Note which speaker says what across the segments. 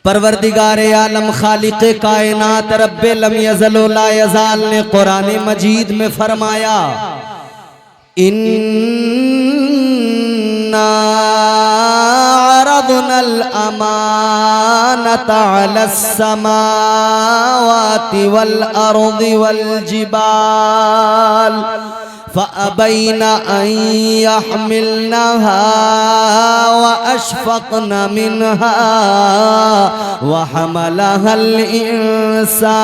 Speaker 1: परवरदिगारे आलम खालिक कायनात रब्बे लम यज़ल व ला यज़ाल ने कुरान मजीद में फरमाया, इन्ना अरदनल अमानता अलस समावाति वल अर्दि वल जिबाल फ़अबैना अन यहमिलनहा व अशफ़क़ना मिनहा व हमलहल इंसान।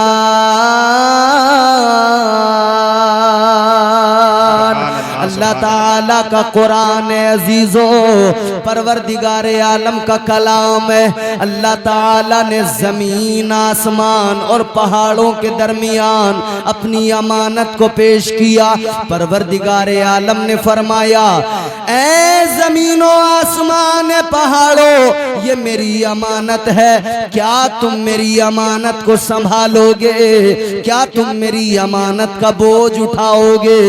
Speaker 1: अल्लाह ताला का कुरान अजीज़ो परवरदिगारे आलम का कलाम है। अल्लाह ताला ने ज़मीन आसमान और पहाड़ों के दरमियान अपनी अमानत को पेश किया। परवरदिगारे आलम ने फरमाया, ऐ ज़मीनो आसमान पहाड़ों, ये मेरी अमानत है, क्या तुम मेरी अमानत को संभालोगे? क्या तुम मेरी अमानत का बोझ उठाओगे?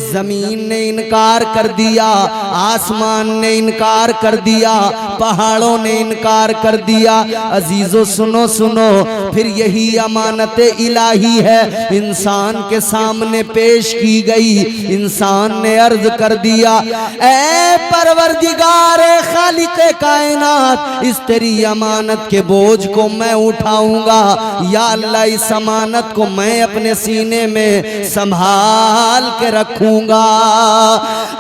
Speaker 1: ज़मीन ने इनकार कर दिया, आसमान ने इनकार कर दिया, पहाड़ों ने इनकार कर दिया। अजीजों सुनो सुनो, फिर यही अमानत इलाही है इंसान के सामने पेश की गई। इंसान ने अर्ज कर दिया, ऐ परवरदिगार खालिक कायनात, इस तेरी अमानत के बोझ को मैं उठाऊंगा। या अल्लाह, इस अमानत को मैं अपने सीने में संभाल के रखूंगा।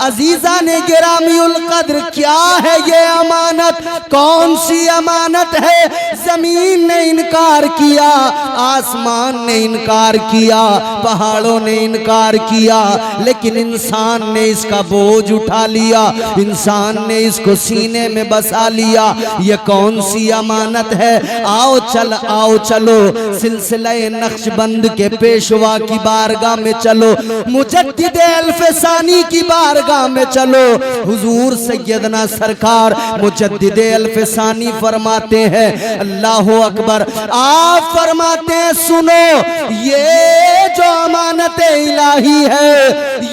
Speaker 1: अजीजा ने गिरामीउल कद्र, क्या है ये अमानत? कौन सी अमानत है? जमीन ने इनकार किया, आसमान ने इनकार किया, पहाड़ों ने इनकार किया, लेकिन इंसान ने इसका बोझ उठा लिया, इंसान ने इसको सीने में बसा लिया। ये कौन सी अमानत है? आओ चलो सिलसिला नक्शबंद के पेशवा की बारगाह में चलो, मुजद्दिद अल्फसानी की बारगाह में चलो। हुजूर सैयदना सरकार मुजद्दिद अल्फसानी फरमाते हैं, अल्लाहु अकबर, आप फरमाते हैं, सुनो, ये जो अमानत इलाही है,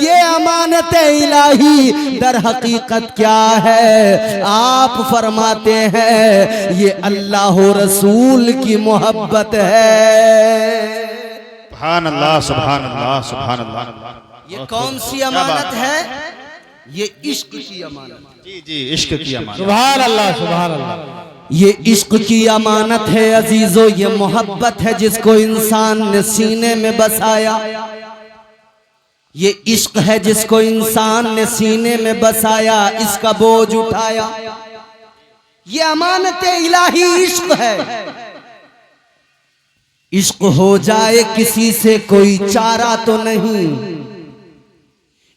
Speaker 1: ये अमानत इलाही दर हकीकत क्या है? आप फरमाते हैं, ये अल्लाह रसूल की मोहब्बत है।
Speaker 2: सुभान अल्लाह, सुभान अल्लाह, सुभान अल्लाह।
Speaker 1: ये कौन सी अमानत है? ये इश्क की अमानत।
Speaker 2: जी जी, इश्क की अमानत।
Speaker 3: सुभान अल्लाह, सुभान अल्लाह।
Speaker 1: ये इश्क की अमानत है अजीजों, ये मोहब्बत है जिसको इंसान ने सीने में बसाया। ये इश्क है जिसको इंसान ने सीने में बसाया, इसका बोझ उठाया। ये अमानत इलाही इश्क है। इश्क हो जाए किसी से कोई चारा तो नहीं,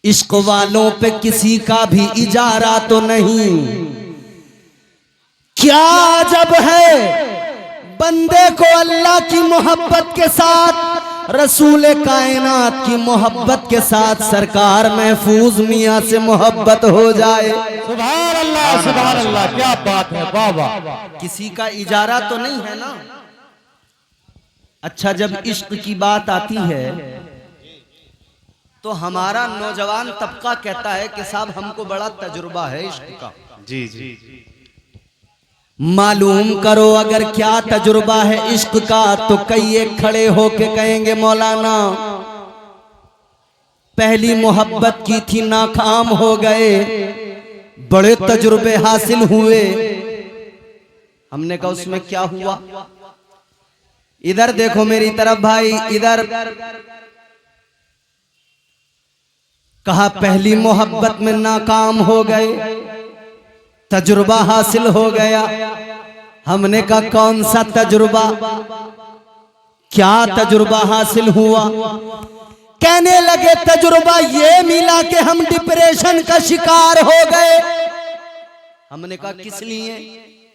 Speaker 1: इश्क वालों पे किसी का भी इजारा तो नहीं। क्या अजब है बंदे को अल्लाह की मोहब्बत के साथ, रसूल कायनात की मोहब्बत के साथ सरकार महफूज मियाँ से मोहब्बत हो जाए।
Speaker 3: सुभान अल्लाह, सुभान अल्लाह, क्या बात है, वाह वाह।
Speaker 1: किसी का इजारा तो नहीं है ना। अच्छा, जब इश्क की बात आती है तो हमारा नौजवान तबका कहता है कि साहब हमको बड़ा तजुर्बा है इश्क का।
Speaker 2: जी जी,
Speaker 1: मालूम करो अगर क्या तजुर्बा है इश्क का, तो कई एक खड़े होके कहेंगे, मौलाना पहली मोहब्बत की थी, नाकाम हो गए, बड़े तजुर्बे हासिल हुए। हमने कहा उसमें क्या हुआ? इधर देखो मेरी तरफ भाई, इधर। कहा पहली मोहब्बत में नाकाम हो गए, तजुर्बा हासिल हो गया। हमने कहा कौन सा तजुर्बा? क्या तजुर्बा हासिल हुआ? कहने लगे तजुर्बा ये मिला कि हम डिप्रेशन का शिकार हो गए। हमने कहा किस लिए?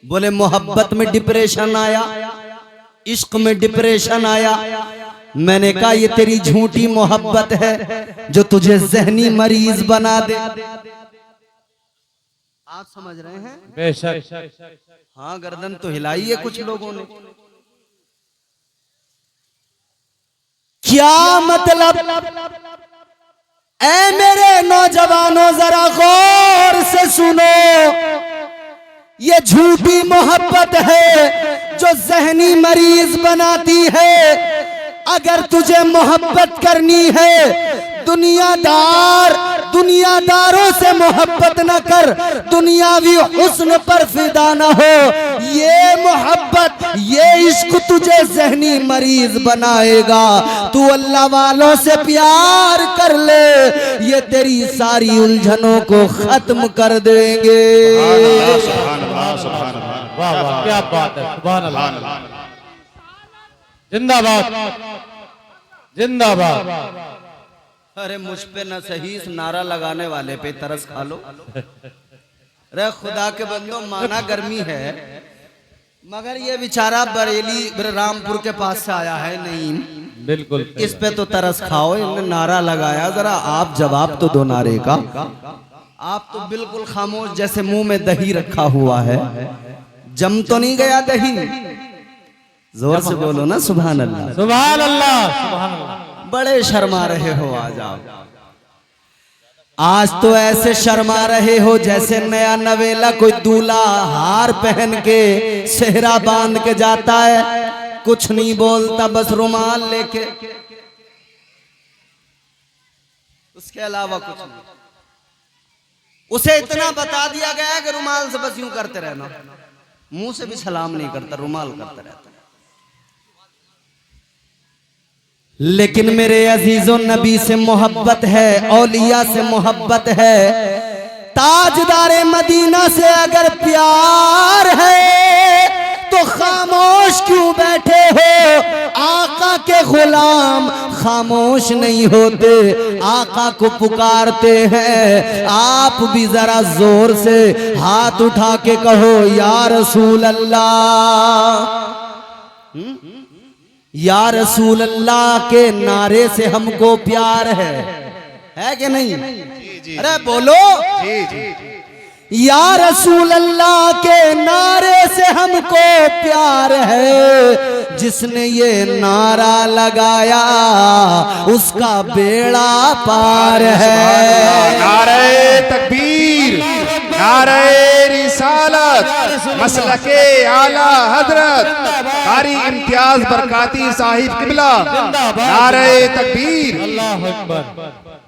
Speaker 1: बोले मोहब्बत में डिप्रेशन आया, इश्क में डिप्रेशन आया। मैंने कहा ये तेरी झूठी मोहब्बत है जो तुझे जहनी मरीज बना दे। आप समझ रहे हैं?
Speaker 3: बेशक।
Speaker 1: हाँ, गर्दन तो हिलाई है कुछ लोगों ने। क्या मतलब? ऐ मेरे नौजवानों जरा गौर से सुनो, ये झूठी मोहब्बत है जो जहनी मरीज बनाती है। अगर तुझे मोहब्बत करनी है, दुनियादारों से मोहब्बत न कर, दुनियावी हुस्न पर फिदा न हो। ये मोहब्बत, ये इश्क तुझे जहनी मरीज बनाएगा। तू अल्लाह वालों से प्यार कर ले, ये तेरी सारी उलझनों को खत्म कर देंगे।
Speaker 2: सुभान अल्लाह, सुभान अल्लाह।
Speaker 3: वाह वाह, क्या बात है, सुभान अल्लाह। जिंदाबाद जिंदाबाद।
Speaker 1: अरे मुझ पे न सही, इस नारा लगाने वाले पे तरस खा लो। अरे खुदा के बंदो, माना गर्मी है, मगर ये बेचारा बरेली रामपुर के पास से आया है नईम,
Speaker 3: बिल्कुल
Speaker 1: इस पे तो तरस खाओ। इन्होंने नारा लगाया, जरा आप जवाब तो दो नारे का। आप तो बिल्कुल खामोश, जैसे मुंह में दही रखा हुआ है। जम तो नहीं गया दही? जोर से बोलो ना सुभान अल्लाह।
Speaker 3: सुभान अल्लाह, सुभान अल्लाह।
Speaker 1: बड़े शर्मा रहे हो आज आप। आज तो ऐसे शर्मा रहे हो जैसे नया नवेला कोई दूल्हा हार पहन के सेहरा बांध के जाता है, कुछ नहीं बोलता, बस रुमाल लेके, उसके अलावा कुछ नहीं। उसे इतना बता दिया गया है कि रुमाल से बस यूं करते रहना, मुंह से भी सलाम नहीं करता, रुमाल करता रहता। लेकिन मेरे अजीजों, नबी से मोहब्बत है, औलिया से मोहब्बत है, ताजदारे मदीना से अगर प्यार है तो खामोश क्यों बैठे हो? आका के गुलाम खामोश नहीं होते, आका को पुकारते हैं। आप भी जरा जोर से हाथ उठा के कहो, या रसूल अल्लाह। या रसूल अल्लाह के नारे से हमको प्यार है कि नहीं? अरे बोलो,
Speaker 2: जी जी।
Speaker 1: या रसूल अल्लाह के नारे से हमको प्यार है। जिसने ये नारा लगाया उसका बेड़ा पार है।
Speaker 2: नारे तकबीर, नारे रिसालत, मसलके आला हजरत कारी इम्तियाज बरकाती साहिब किबला, नारे तकबीर।
Speaker 3: अल्लाह अकबर।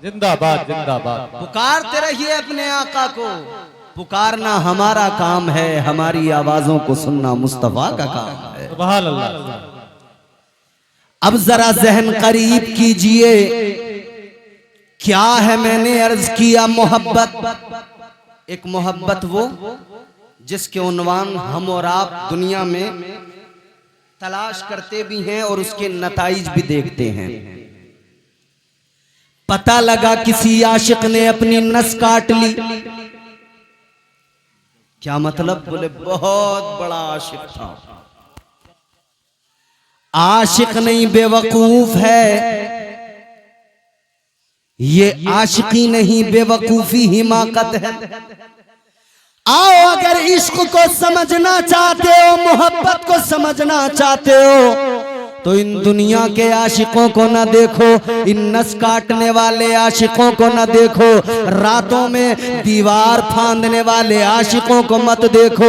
Speaker 3: जिंदाबाद जिंदाबाद।
Speaker 1: पुकारते रहिए अपने आका को। पुकारना हमारा काम है, हमारी आवाजों को सुनना मुस्तफा का काम है।
Speaker 3: सुभान अल्लाह।
Speaker 1: अब जरा जहन करीब कीजिए, क्या है मैंने अर्ज किया मोहब्बत। एक मोहब्बत वो जिसके उन्वान हम और आप दुनिया में तलाश करते भी हैं और उसके नताइज भी देखते हैं। पता लगा किसी आशिक ने अपनी नस काट ली। क्या मतलब? बोले बहुत बड़ा आशिक था। आशिक नहीं, बेवकूफ है ये। आशिकी नहीं, बेवकूफी हिमाकत है। आओ, अगर इश्क को समझना चाहते हो, मोहब्बत को समझना चाहते हो, तो इन दुनिया के आशिकों को न देखो, इन नस काटने वाले आशिकों को न देखो, रातों में दीवार फांदने वाले आशिकों को मत देखो।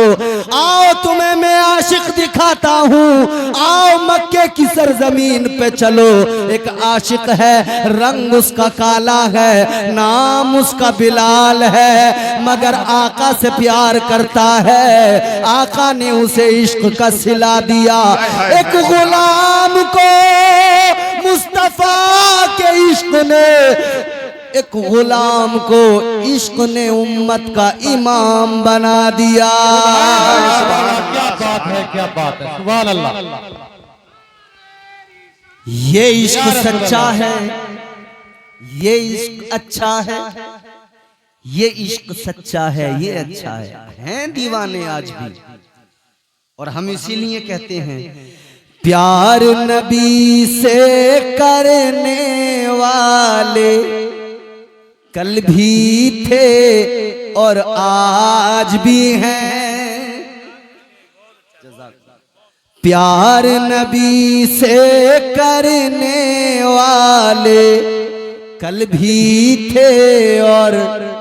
Speaker 1: आओ, तुम्हें मैं आशिक दिखाता हूँ। आओ, मक्के की सरजमीन पे चलो। एक आशिक है, रंग उसका काला है, नाम उसका बिलाल है, मगर आका से प्यार करता है। आका ने उसे इश्क का सिला दिया। एक गुलाम को मुस्तफा के इश्क ने, एक गुलाम को इश्क ने उम्मत का इमाम बना दिया।
Speaker 3: क्या बात है, क्या बात है, सुभान अल्लाह।
Speaker 1: ये इश्क सच्चा है, ये इश्क अच्छा है, ये इश्क सच्चा है, ये अच्छा है दीवाने आज भी। और हम इसीलिए कहते हैं, प्यार नबी से करने वाले कल भी थे और आज भी हैं। प्यार नबी से करने वाले कल भी थे और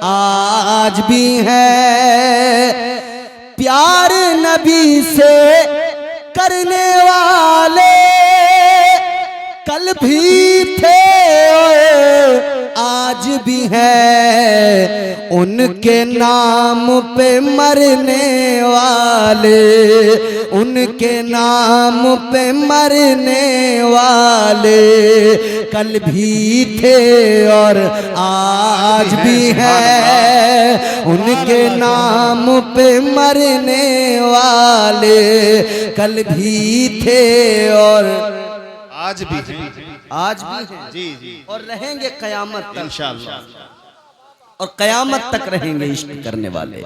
Speaker 1: आज भी हैं। प्यार नबी से करने वाले कल भी थे आज भी है, उनके नाम पे मरने वाले, उनके नाम पे मरने वाले कल भी थे और आज भी है, उनके नाम पे मरने वाले कल भी थे और
Speaker 2: आज भी हैं।
Speaker 1: आज भी हैं
Speaker 2: जी जी
Speaker 1: और रहेंगे कयामत तक
Speaker 2: इंशाअल्लाह।
Speaker 1: और कयामत तक रहेंगे इश्क करने वाले।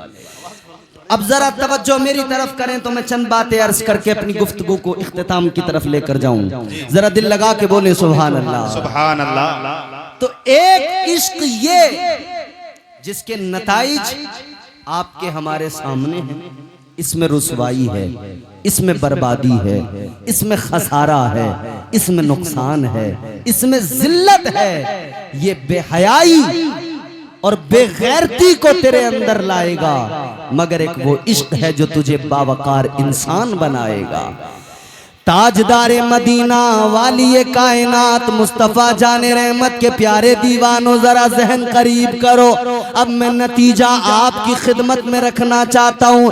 Speaker 1: अब जरा तवज्जो मेरी तरफ करें तो मैं चंद बातें अर्ज करके अपनी गुफ्तगू को इख्तिताम की तरफ लेकर जाऊं। जरा दिल लगा के बोले सुभान अल्लाह।
Speaker 2: सुभान अल्लाह।
Speaker 1: तो एक इश्क ये जिसके नताइज आपके हमारे सामने हैं, इसमें रुसवाई है, इसमें बर्बादी है, इसमें खसारा है, इसमें नुकसान है, इसमें जिल्लत है। ये बेहयाई और बेगैरती को तेरे अंदर लाएगा, मगर एक वो इश्क है जो तुझे बावकार इंसान बनाएगा। ताजदारे मदीना वाली कायनात मुस्तफा जाने रहमत के प्यारे दीवानों, जरा जहन करीब करो। अब मैं नतीजा आपकी खिदमत में रखना चाहता हूँ।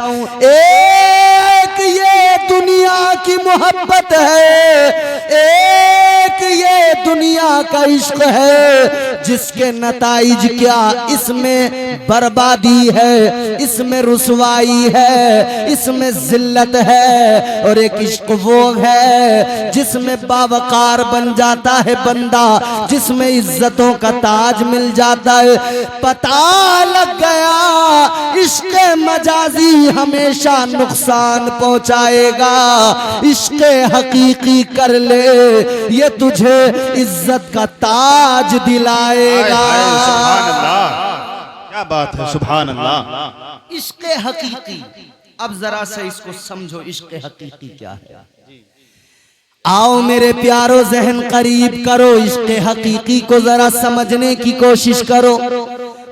Speaker 1: एक ये दुनिया की मोहब्बत है, एक ये दुनिया का इश्क है जिसके नताइज क्या, इसमें बर्बादी है, इसमें रुसवाई है, इसमें जिल्लत है। और एक इश्क वो है जिसमें बावकार बन जाता है बंदा, जिसमें इज्जतों का ताज मिल जाता है। पता लग गया इश्क मजाजी हमेशा नुकसान पहुंचाएगा, इश्क हकीकी कर ले ये तुझे इज्जत का ताज दिलाएगा।
Speaker 2: सुभान अल्लाह, क्या बात है, सुभान अल्लाह।
Speaker 1: इश्क हकीकी, अब जरा से इसको समझो, इश्क हकीकी क्या है। आओ मेरे प्यारो जहन करीब करो, इश्क हकीकी को जरा समझने की कोशिश करो।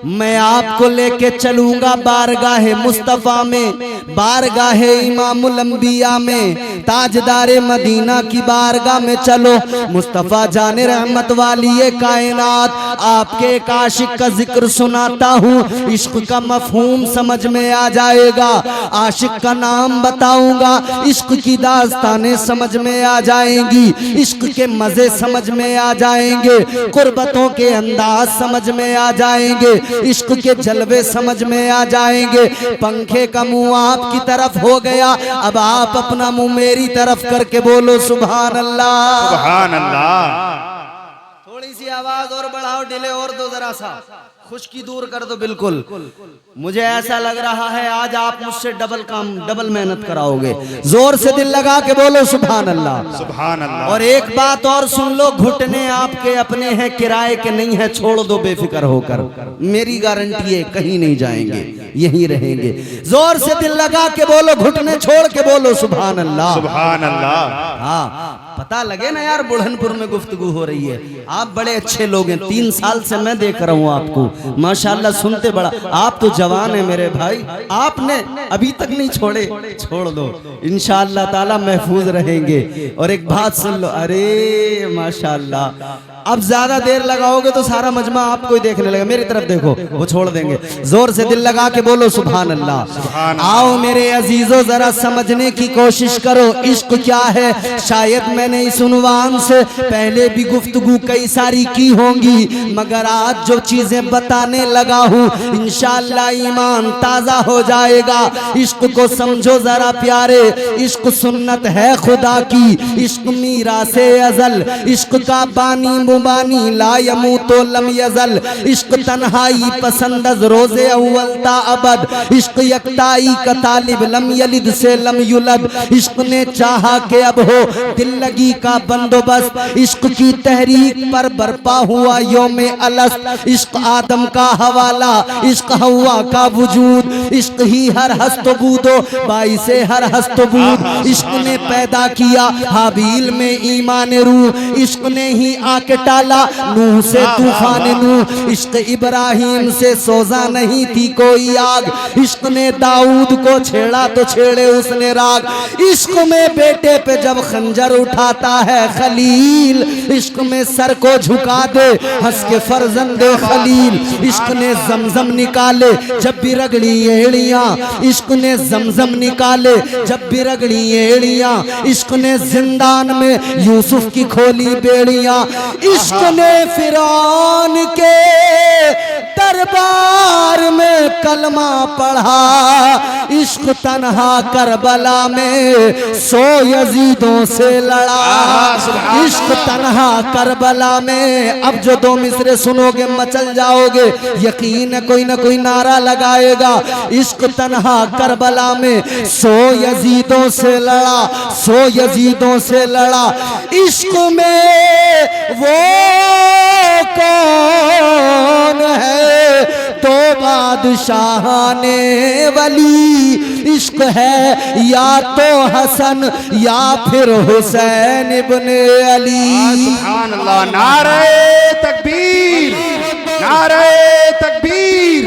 Speaker 1: मैं आपको लेके चलूंगा बारगाहे मुस्तफा में, बारगाहे इमामुल अंबिया में, ताजदारे मदीना की बारगाह में चलो। मुस्तफा जाने रहमत वाली ये कायनात, आपके एक आशिक का जिक्र सुनाता हूँ, इश्क का मफहूम समझ में आ जाएगा। आशिक का नाम बताऊंगा, इश्क की दास्तानें समझ में आ जाएंगी, इश्क के मजे समझ में आ जाएंगे, कुर्बतों के अंदाज समझ में आ जाएंगे, इश्क के जलवे समझ में आ जाएंगे। पंखे का मुंह आपकी तरफ हो गया, अब आप अपना मुंह मेरी तरफ करके बोलो सुभान अल्लाह।
Speaker 2: सुभान अल्लाह।
Speaker 1: थोड़ी सी आवाज और बढ़ाओ, डिले और दो, जरा सा खुशकी दूर कर दो। बिल्कुल मुझे ऐसा लग रहा है आज आप मुझसे डबल काम, डबल मेहनत कराओगे। जोर से दिल लगा के बोलो सुभान अल्लाह।
Speaker 2: सुभान अल्लाह।
Speaker 1: और एक बात और सुन लो, घुटने आपके अपने हैं, किराए के नहीं है, छोड़ दो बेफिक्र होकर, मेरी गारंटी है कहीं नहीं जाएंगे, यहीं रहेंगे। जोर से दिल लगा के बोलो, घुटने छोड़ के बोलो सुभान अल्लाह।
Speaker 2: सुभान अल्लाह।
Speaker 1: हाँ, पता लगे ना यार, बुढ़नपुर में गुफ्तगू हो रही है। आप बड़े अच्छे लोग हैं, 3 साल से मैं देख रहा हूँ आपको, माशाल्लाह सुनते बड़ा। आप तो जवान है मेरे भाई, आपने अभी तक नहीं छोड़े, छोड़ दो, इंशाअल्लाह ताला महफूज रहेंगे। और एक बात सुन लो, अरे माशाल्लाह, अब ज्यादा देर लगाओगे तो सारा मजमा आपको ही देखने लगेगा। मेरी तरफ देखो, वो छोड़ देंगे। जोर से दिल लगा के बोलो सुभान अल्लाह। आओ मेरे अजीजों, जरा समझने की कोशिश करो, इश्क क्या है। शायद मैंने इस उन्वान से पहले भी गुफ्तगू कई सारी की होंगी, मगर आज जो चीजें बताने लगा हूँ इंशाअल्लाह ईमान ताजा हो जाएगा। इश्क को समझो जरा प्यारे, इश्क सुन्नत है खुदा की, इश्क मीरासे अज़ल, इश्क का बानी मुबानी ला यमूतो लम यज़ल, इश्क तन्हाई पसंद रोज़े अव्वल ता अबद, इश्क यकताई का तालिब लम यलिद से लम युलद, इश्क ने चाहा के अब हो, दिल जिंदगी का बंदोबस्त इश्क की तहरीक पर बरपा हुआ योमे अलस्त। इश्क आदम का हवाला, इश्क हवा का वजूद, इश्क ही हर हस्तबूदो बाइसे हर हस्तबूद। इश्क ने पैदा किया हाबील में ईमान रूह, इश्क ने ही आके टाला नूह से तूफान नूह। इश्क इब्राहिम से सोजा नहीं थी कोई आग, इश्क ने दाऊद को छेड़ा तो छेड़े उसने राग। इश्क में बेटे पे जब खंजर उठाता है खलील, इश्क में सर को झुका दे हंस के फर्जंदे खलील। इश्क ने जमजम निकाले जब भी रगड़ी एड़ियां, इश्क ने जमजम निकाले जब भी रगड़ी एड़ियां। इश्क ने जिंदान में यूसुफ की खोली बेड़ियां, इश्क ने फिरौन के दरबार में कलमा पढ़ा। इश्क तन्हा करबला में 100 यजीदों से लड़ा। इश्क तन्हा करबला में, अब जो 2 मिसरे सुनोगे मचल जाओगे, यकीन है कोई ना कोई नारा लगाएगा। इश्क तन्हा करबला में 100 यजीदों से लड़ा, 100 यजीदों से लड़ा। इश्क में वो कौन है तो बादशाहाने वली, इश्क है या तो हसन या फिर हुसैन इब्ने अली।
Speaker 2: सुभान अल्लाह। नारे तकबीर, नारे तकबीर,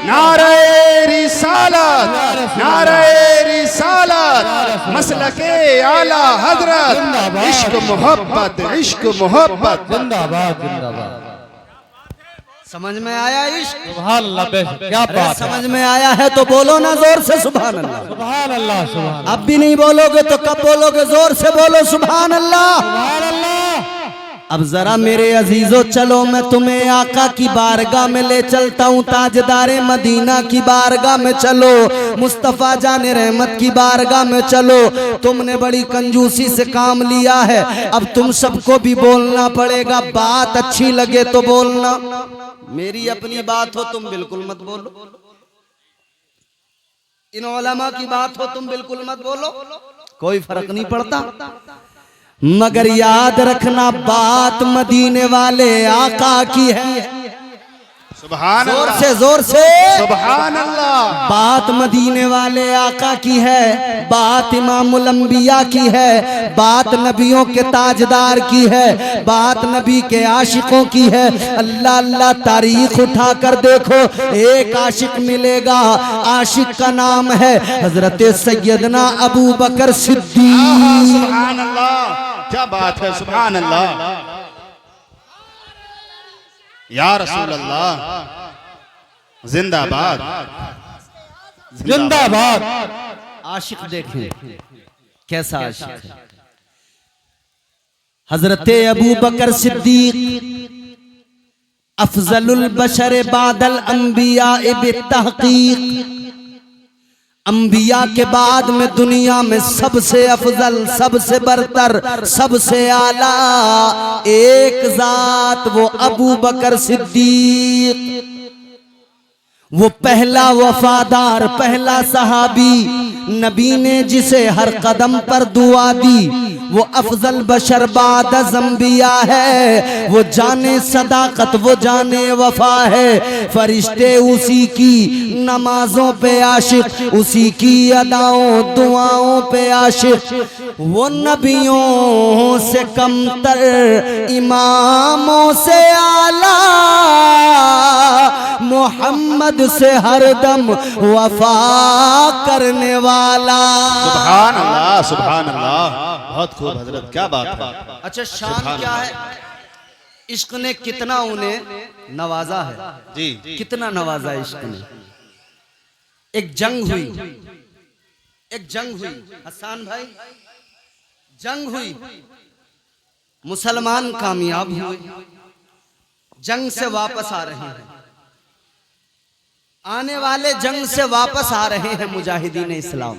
Speaker 2: नारे रिसालत, नारे रिसालत, मसलके आला हजरत। इश्क मोहब्बत, इश्क मोहब्बत।
Speaker 3: जिंदाबाद जिंदाबाद।
Speaker 1: समझ में आया इश्क?
Speaker 3: सुभान अल्लाह, बेशक क्या
Speaker 1: अरे
Speaker 3: बात है।
Speaker 1: समझ में आया है तो बोलो ना जोर से सुभान अल्लाह।
Speaker 3: सुभान अल्लाह सुभान
Speaker 1: अब भी नहीं बोलोगे तो कब बोलोगे? जोर से बोलो सुभान अल्लाह।
Speaker 3: अल्लाह।
Speaker 1: अब जरा मेरे अजीजों चलो मैं तुम्हें आका की बारगाह में ले चलता हूँ, ताजदारे मदीना की बारगाह में चलो, मुस्तफ़ा जाने रहमत की बारगाह में चलो। तुमने बड़ी कंजूसी से काम लिया है, अब तुम सबको भी बोलना पड़ेगा। बात अच्छी लगे तो बोलना, मेरी अपनी बात हो तुम बिल्कुल मत बोलो, इन उलमा की बात हो तुम बिल्कुल मत बोलो, कोई फर्क नहीं पड़ता। मगर याद रखना बात मदीने वाले आका की है।
Speaker 2: सुभान
Speaker 1: जोर
Speaker 2: अल्लाह,
Speaker 1: से जोर से
Speaker 2: सुभान अल्लाह।
Speaker 1: बात मदीने वाले आका की है, बात इमामुल अंबिया की है, बात नबियों के ताजदार की है, बात नबी के आशिकों की है। अल्लाह अल्लाह तारीख उठा कर देखो, एक आशिक मिलेगा, आशिक का नाम है हजरत सैयदना अबू बकर सिद्दीक।
Speaker 2: सुभान अल्लाह, क्या बात है। सुभान अल्लाह, या रसूल अल्लाह, जिंदाबाद
Speaker 3: जिंदाबाद।
Speaker 1: आशिक देखें कैसा आशिक है। हजरत अबू बकर सिद्दीक अफजलुल बशर बादल अंबिया बित्तहकीक, अंबिया के बाद में दुनिया में सबसे अफजल, सबसे बरतर, सबसे आला एक जात वो अबू बकर सिद्दीक। वो पहला वफादार, पहला सहाबी, नबी ने जिसे हर कदम पर दुआ दी, वो अफजल बशर बाद अंबिया है। वो जाने सदाकत, वो जाने वफा है। फरिश्ते उसी की नमाजों पे आशिक, उसी की अदाओं दुआओं पे आशिक। वो नबियों से कमतर, इमामों से आला, मोहम्मद से हरदम वफा करने वाला।
Speaker 2: सुभान अल्लाह, सुभान अल्लाह। बहुत खूब हजरत, क्या बात है।
Speaker 1: अच्छा शान क्या है? इश्क ने कितना उन्हें नवाजा है
Speaker 2: जी,
Speaker 1: कितना नवाजा इश्क ने। एक जंग हुई, एक जंग हुई हसन भाई, जंग हुई, मुसलमान कामयाब हुए, जंग से वापस आ रहे हैं, आने वाले जंग से वापस आ रहे हैं मुजाहिदीन इस्लाम।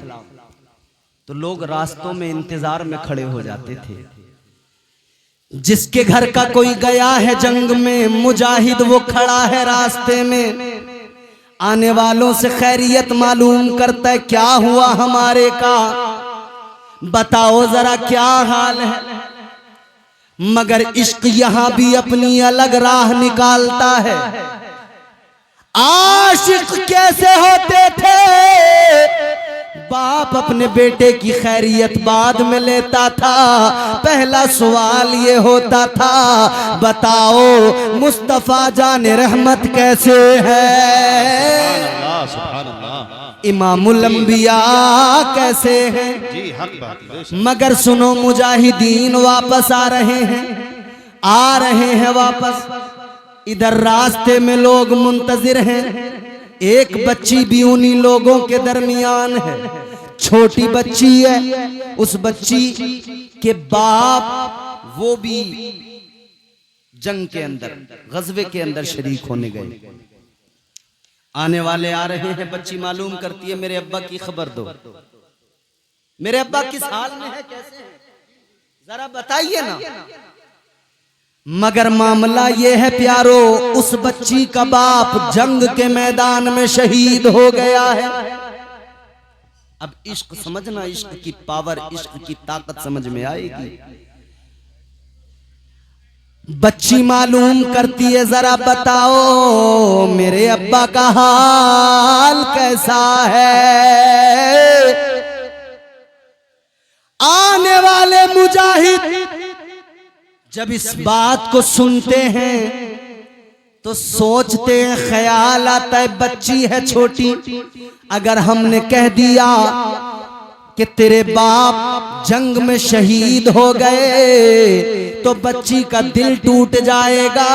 Speaker 1: तो लोग रास्तों में इंतजार में खड़े हो जाते थे। जिसके घर का कोई गया है जंग में, मुजाहिद वो खड़ा है रास्ते में, आने वालों से खैरियत मालूम करता है, क्या हुआ हमारे का, बताओ जरा क्या हाल है। मगर इश्क यहां भी अपनी अलग राह निकालता है। आशिक कैसे होते थे, बाप अपने बेटे की खैरियत बाद में लेता था। पहला सवाल ये होता था, बताओ मुस्तफा जाने रहमत कैसे है,
Speaker 2: सुभान अल्लाह,
Speaker 1: इमामुल अंबिया कैसे हैं।
Speaker 2: जी हक बात।
Speaker 1: मगर सुनो मुजाहिदीन वापस आ रहे हैं वापस। इधर रास्ते में लोग मुंतजिर हैं। एक बच्ची भी उन्हीं लोगों के दरमियान है, छोटी बच्ची है। उस बच्ची के बाप वो भी जंग के अंदर, गज़वे के अंदर शरीक होने गए। आने वाले आ रहे हैं, बच्ची मालूम करती है मेरे अब्बा की खबर दो, मेरे अब्बा किस हाल में है, कैसे है, जरा बताइए ना। मगर मामला ये है प्यारो, उस बच्ची का बाप जंग के मैदान में शहीद हो गया है। अब इश्क समझना, इश्क की पावर, इश्क की ताकत समझ में आएगी। बच्ची मालूम करती है, जरा बताओ मेरे अब्बा का हाल कैसा है। आने वाले मुजाहिद जब इस बात को सुनते हैं तो सोचते हैं, ख्याल आता है बच्ची है छोटी, अगर हमने कह दिया कि तेरे बाप जंग में शहीद हो गए तो बच्ची का दिल टूट जाएगा,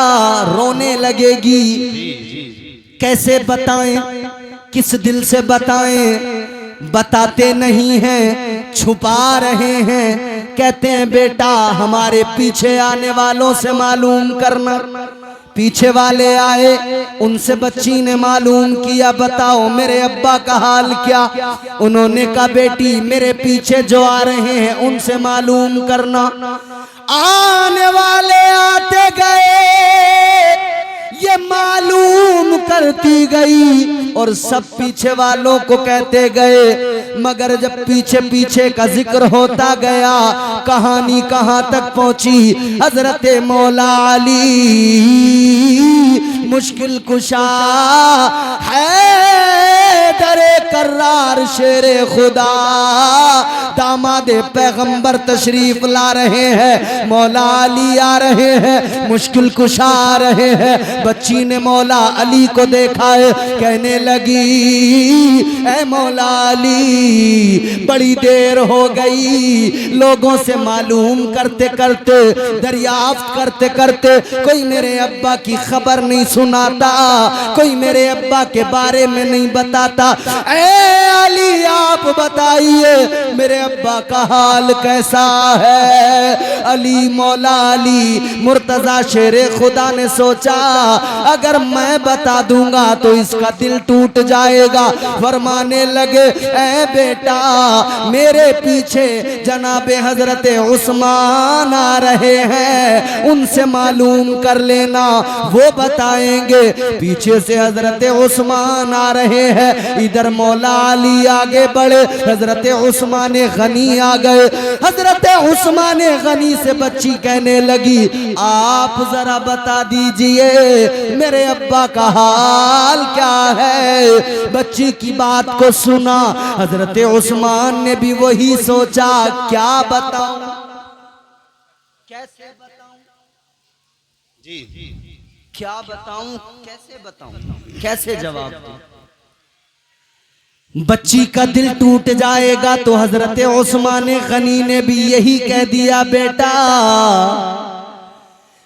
Speaker 1: रोने लगेगी। कैसे बताएं, किस दिल से बताएं, बताते नहीं हैं, छुपा रहे हैं। कहते हैं बेटा हमारे पीछे आने वालों से मालूम करना। पीछे वाले आए, उनसे बच्ची ने मालूम किया, बताओ मेरे अब्बा का हाल क्या। उन्होंने कहा बेटी मेरे पीछे जो आ रहे हैं उनसे मालूम करना। आने वाले आते गए, ये मालूम करती गई और सब पीछे वालों को कहते गए। मगर जब पीछे पीछे का जिक्र होता गया, कहानी कहां तक पहुंची, हजरत मौला अली मुश्किल कुशा है दरे कर्रार शेरे खुदा, दामादे पैगंबर तशरीफ ला रहे हैं, मौला अली आ रहे हैं, मुश्किल कुशा आ रहे हैं। बच्ची ने मौला अली को देखा है, कहने लगी ऐ मौला अली बड़ी देर हो गई, लोगों से मालूम करते करते, दरियाफ्त करते करते कोई मेरे अब्बा की खबर नहीं सुनाता, कोई मेरे अब्बा के बारे में नहीं बताता। ऐ अली आप बताइए मेरे अब्बा का हाल कैसा है। अली मौला अली मुर्तजा शेरे खुदा ने सोचा अगर मैं बता दूंगा तो इसका दिल टूट जाएगा। फरमाने लगे ऐ बेटा मेरे पीछे जनाबे हजरत उस्मान आ रहे हैं, उनसे मालूम कर लेना, वो बताएंगे। पीछे से हजरत उस्मान आ रहे हैं, इधर मौला अली आगे बढ़े, हजरत उस्मान गनी आ गए। हजरत उस्मान गनी से बच्ची कहने लगी आप जरा बता दीजिए मेरे अब्बा का हाल क्या है। बच्ची की बात को सुना, हजरत उस्मान ने भी वही सोचा क्या बताऊं, कैसे बताऊं,
Speaker 2: जी
Speaker 1: क्या बताऊं, कैसे बताऊं, कैसे जवाब दूं। बच्ची का दिल टूट जाएगा। तो हजरत उस्मान गनी ने भी यही कह दिया बेटा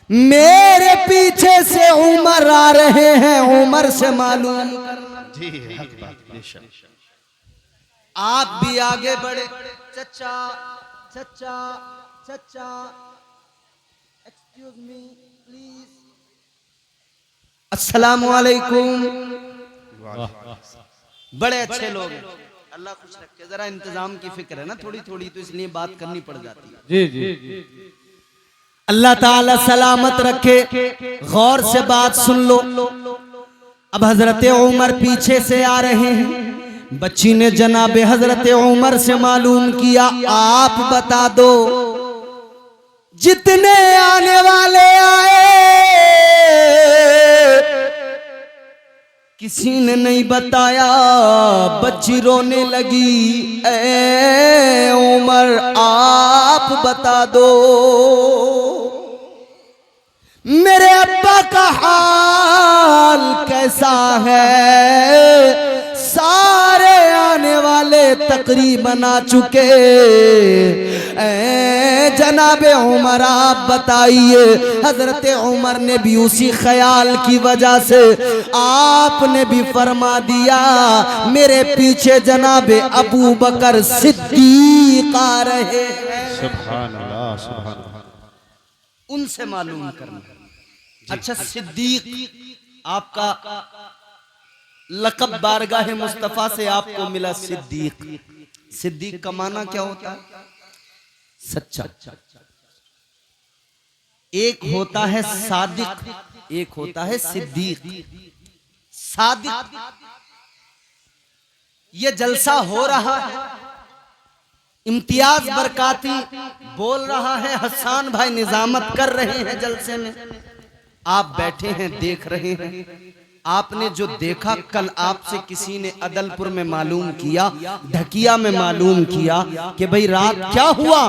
Speaker 1: मेरे पीछे से उमर आ रहे हैं, उमर से मालूम करना।
Speaker 2: जी हक बात, बेशक।
Speaker 1: आप भी आगे बढ़े, चचा चचा चचा एक्सक्यूज मी प्लीज, अस्सलामु अलैकुम। बड़े अच्छे लोग हैं, अल्लाह खुश रखे। जरा इंतजाम की फिक्र है ना थोड़ी थोड़ी, तो इसलिए बात करनी पड़ जाती है।
Speaker 3: जी जी
Speaker 1: अल्लाह ताला सलामत रखे। गौर से बात सुन लो। अब हजरत उमर पीछे से आ रहे हैं। बच्ची ने जनाबे हजरत उमर से मालूम किया आप बता दो जितने आने वाले आए, किसी ने नहीं बताया। बच्ची रोने लगी, ए उमर आप बता दो मेरे अब्बा का हाल कैसा है। सारे आने वाले तकरीबन आ चुके, जनाबे उमर आप बताइए। हजरत उमर ने भी उसी ख्याल की वजह से आपने भी फरमा दिया, मेरे पीछे जनाबे अबू बकर सिद्दीक आ रहे हैं।
Speaker 2: सुभान अल्लाह, सुभान अल्लाह।
Speaker 1: उनसे मालूम करना। अच्छा, सिद्दीक आपका लक़ब बारगाह मुस्तफ़ा से आपको मिला सिद्दीक। सिद्दीक का माना क्या होता है? सच्चा। एक होता है सादिक, एक होता है सिद्दीक। सादिक, ये जलसा हो रहा है, इम्तियाज बरकाती बोल रहा है, हसन भाई निजामत कर रहे हैं जलसे में, आप बैठे हैं देख रहे हैं। आपने जो देखा, कल आपसे किसी ने अदलपुर में मालूम किया, ढकिया में मालूम किया कि भाई रात क्या हुआ।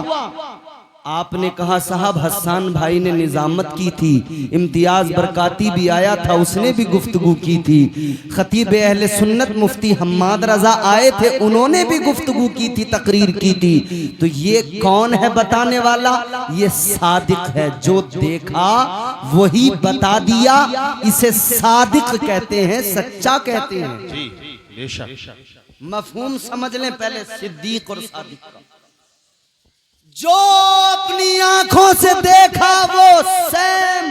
Speaker 1: आपने कहा साहब हसन भाई ने निजामत की थी, इम्तियाज बरकाती भी आया था, उसने भी गुफ्तगू की थी, खतीब अहले सुन्नत मुफ्ती हम्माद रजा आए थे, उन्होंने भी गुफ्तगू की थी, तकरीर की थी। तो ये कौन है बताने वाला? ये सादिक है, जो देखा वही बता दिया। इसे सादिक कहते हैं, सच्चा कहते हैं।
Speaker 2: जी बेशक।
Speaker 1: मफहूम समझ लें पहले सिद्दीक और सादिक का। जो अपनी आंखों से देखा वो सेम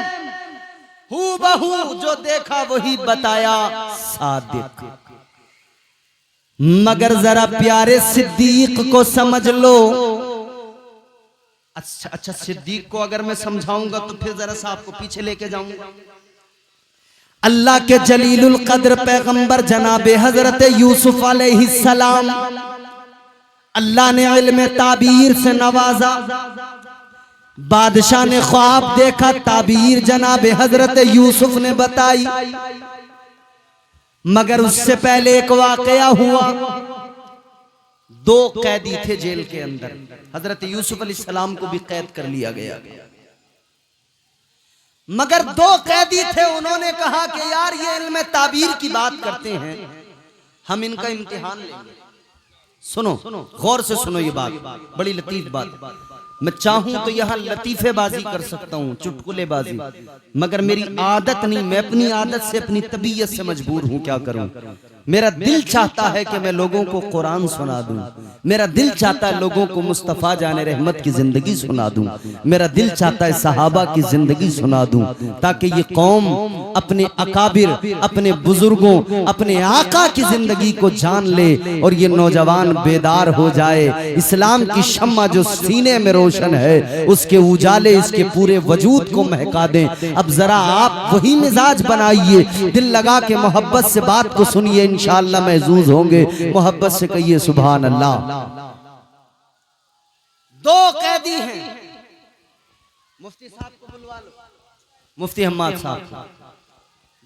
Speaker 1: हूबहू जो देखा वही बताया, सादिक। मगर जरा प्यारे सिद्दीक को समझ लो। अच्छा, सिद्दीक को अगर मैं समझाऊंगा तो फिर जरा सा आपको पीछे लेके जाऊंगा। अल्लाह के जलीलुल कद्र पैगंबर जनाबे हजरत यूसुफ अलैहिस्सलाम, अल्लाह ने इल्म ताबीर से नवाजा। बादशाह ने ख्वाब देखा, ताबीर जनाबे हजरत यूसुफ ने बताई। मगर उससे पहले एक वाकया हुआ। दो कैदी थे जेल के अंदर, हजरत यूसुफ अलैहिस्सलाम को भी कैद कर लिया गया। मगर दो कैदी थे, उन्होंने कहा कि यार ये इल्म ताबीर की बात करते हैं, हम इनका इम्तिहान लेंगे। सुनो, गौर से सुनो, ये बात बड़ी लतीफ बात। मैं चाहूं तो यहां लतीफेबाजी कर सकता हूं, चुटकुलेबाजी, मगर मेरी आदत नहीं, मैं अपनी आदत से, अपनी तबीयत से मजबूर हूं। क्या करूं? मेरा दिल चाहता है कि मैं लोगों को कुरान सुना दूं, मेरा दिल चाहता है लोगों को मुस्तफ़ा जाने रहमत की जिंदगी सुना दूं, मेरा दिल चाहता है सहाबा की जिंदगी सुना दूं, ताकि ये कौम अपने अकाबिर, अपने बुजुर्गों, अपने आका की जिंदगी को जान ले और ये नौजवान बेदार हो जाए। इस्लाम की शम्मा जो सीने में रोशन है, उसके उजाले इसके पूरे वजूद को महका दें। अब जरा आप वही मिजाज बनाइए, दिल लगा के मोहब्बत से बात को सुनिए, इंशाअल्लाह महजूज होंगे। मोहब्बत से कहिए सुभान अल्लाह। दो कैदी हैं, मुफ्ती साहब को बुलवा लो, मुफ्ती हम्माद साहब।